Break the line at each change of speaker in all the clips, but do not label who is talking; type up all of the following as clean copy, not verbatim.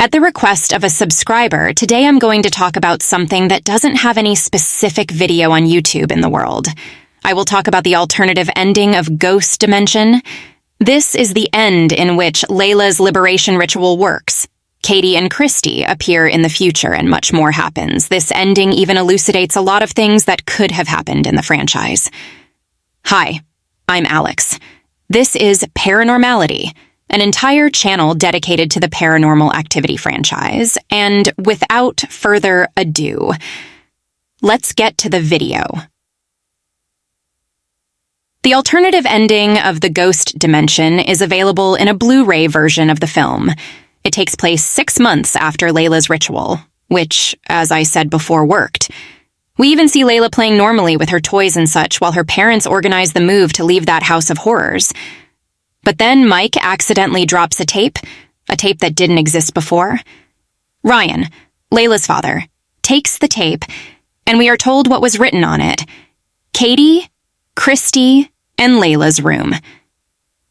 At the request of a subscriber, today I'm going to talk about something that doesn't have any specific video on YouTube in the world. I will talk about the alternative ending of Ghost Dimension. This is the end in which Leila's liberation ritual works. Katie and Kristi appear in the future and much more happens. This ending even elucidates a lot of things that could have happened in the franchise. Hi, I'm Alex. This is Paranormality, an entire channel dedicated to the Paranormal Activity franchise, and without further ado, let's get to the video. The alternative ending of the Ghost Dimension is available in a Blu-ray version of the film. It takes place 6 months after Leila's ritual, which, as I said before, worked. We even see Leila playing normally with her toys and such while her parents organize the move to leave that house of horrors. But then Mike accidentally drops a tape that didn't exist before. Ryan, Leila's father, takes the tape, and we are told what was written on it. Katie, Kristi, and Leila's room.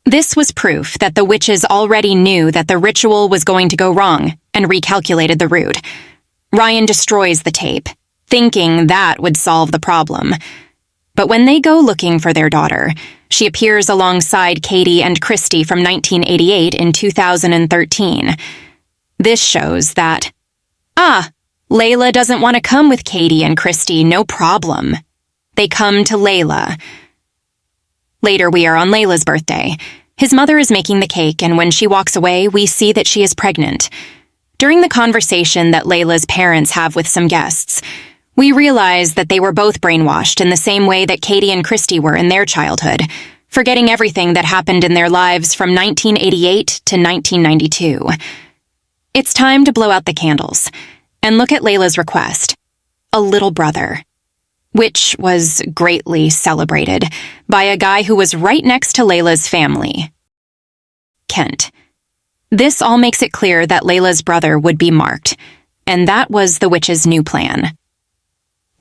This was proof that the witches already knew that the ritual was going to go wrong and recalculated the route. Ryan destroys the tape, thinking that would solve the problem. But when they go looking for their daughter, she appears alongside Katie and Kristi from 1988 in 2013. This shows that, Leila doesn't want to come with Katie and Kristi, no problem. They come to Leila. Later, we are on Leila's birthday. His mother is making the cake, and when she walks away, we see that she is pregnant. During the conversation that Leila's parents have with some guests, we realize that they were both brainwashed in the same way that Katie and Kristi were in their childhood, forgetting everything that happened in their lives from 1988 to 1992. It's time to blow out the candles and look at Leila's request, a little brother, which was greatly celebrated by a guy who was right next to Leila's family, Kent. This all makes it clear that Leila's brother would be marked, and that was the witch's new plan.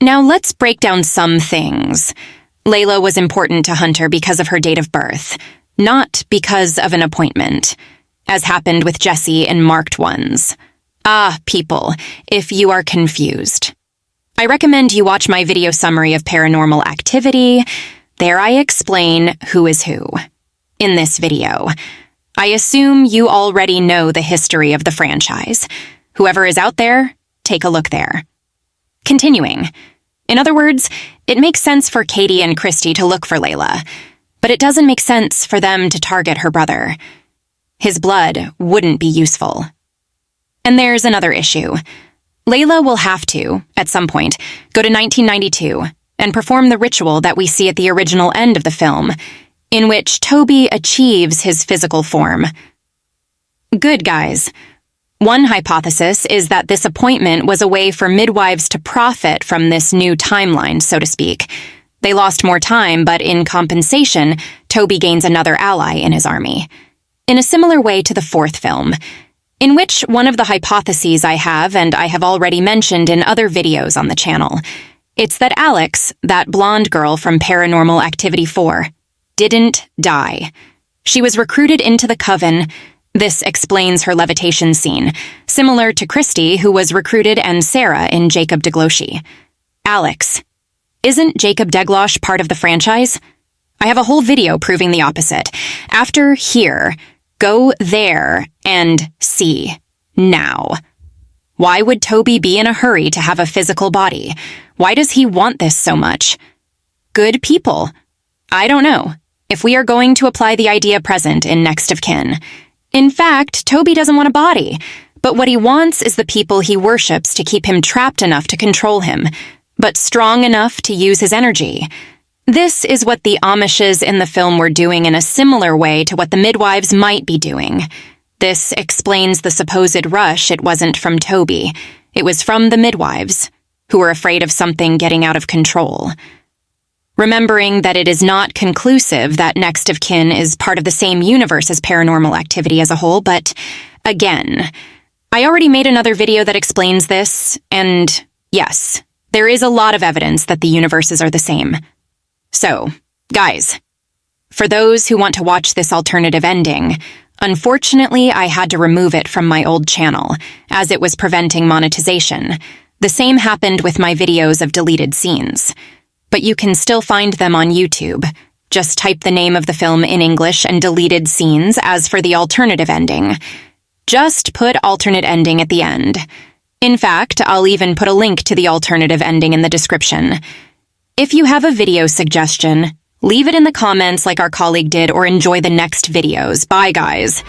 Now let's break down some things. Leila was important to Hunter because of her date of birth, not because of an appointment, as happened with Jesse in marked ones. People, if you are confused. I recommend you watch my video summary of Paranormal Activity. There I explain who is who. In this video, I assume you already know the history of the franchise. Whoever is out there, take a look there. Continuing. In other words, it makes sense for Katie and Kristi to look for Leila, but it doesn't make sense for them to target her brother. His blood wouldn't be useful. And there's another issue. Leila will have to, at some point, go to 1992 and perform the ritual that we see at the original end of the film, in which Toby achieves his physical form. Good, guys. One hypothesis is that this appointment was a way for midwives to profit from this new timeline, so to speak. They lost more time, but in compensation, Toby gains another ally in his army. In a similar way to the fourth film, in which one of the hypotheses I have, and I have already mentioned in other videos on the channel, it's that Alex, that blonde girl from Paranormal Activity 4, didn't die. She was recruited into the Coven. This explains her levitation scene, similar to Kristi, who was recruited, and Sarah in Jacob Degloshi. Alex, isn't Jacob Deglosh part of the franchise? I have a whole video proving the opposite. After here, go there and see. Now. Why would Toby be in a hurry to have a physical body? Why does he want this so much? Good people. I don't know. If we are going to apply the idea present in Next of Kin. In fact, Toby doesn't want a body, but what he wants is the people he worships to keep him trapped enough to control him, but strong enough to use his energy. This is what the Amishes in the film were doing in a similar way to what the midwives might be doing. This explains the supposed rush. It wasn't from Toby. It was from the midwives, who were afraid of something getting out of control. Remembering that it is not conclusive that Next of Kin is part of the same universe as Paranormal Activity as a whole, but again, I already made another video that explains this, and yes, there is a lot of evidence that the universes are the same. So, guys, for those who want to watch this alternative ending, Unfortunately, I had to remove it from my old channel, as it was preventing monetization. The same happened with my videos of deleted scenes. But you can still find them on YouTube. Just type the name of the film in English and deleted scenes as for the alternative ending. Just put alternate ending at the end. In fact, I'll even put a link to the alternative ending in the description. If you have a video suggestion, leave it in the comments like our colleague did or enjoy the next videos. Bye, guys.